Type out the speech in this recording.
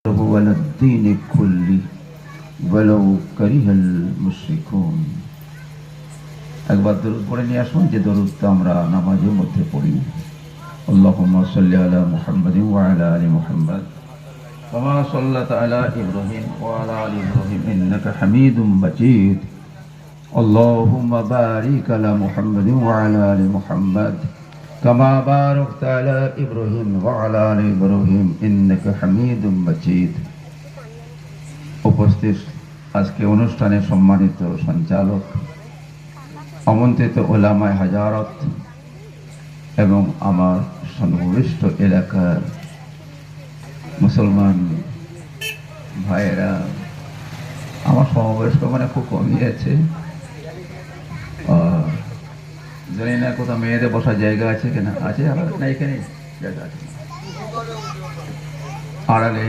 على الدين كله ولو كره المشركون। একবার দরুদ পড়ে নিয়ে আসুন, যে দরুদটা আমরা নামাজের মধ্যে পড়ি। আল্লাহুম্মা সাল্লি আলা মুহাম্মাদিন ওয়া আলা আলি মুহাম্মাদ কামা সাল্লাতা আলা ইব্রাহিম ওয়া আলা আলি ইব্রাহিম ইন্নাকা হামিদুম মাজিদ। আল্লাহুম্মা বারিক আলা মুহাম্মাদিন ওয়া আলা আলি মুহাম্মাদ কামা বারাকতা আলা ইব্রাহিম ওয়া আলা আলি ইব্রাহিম ইন্নাকা হামিদুম মাজিদ। উপস্থিত আজকে অনুষ্ঠানে সম্মানিত সঞ্চালক, আমন্ত্রিত ওলামায়ে হাজারত এবং আমার সংশ্লিষ্ট এলাকার মুসলমান ভাইয়েরা, আমার সমবয়স্ক মানে খুব কমই আছে, জানি না কোথাও মেয়েদের বসার জায়গা আছে কিনা, আছে না, এখানে জায়গা আছে আড়ালে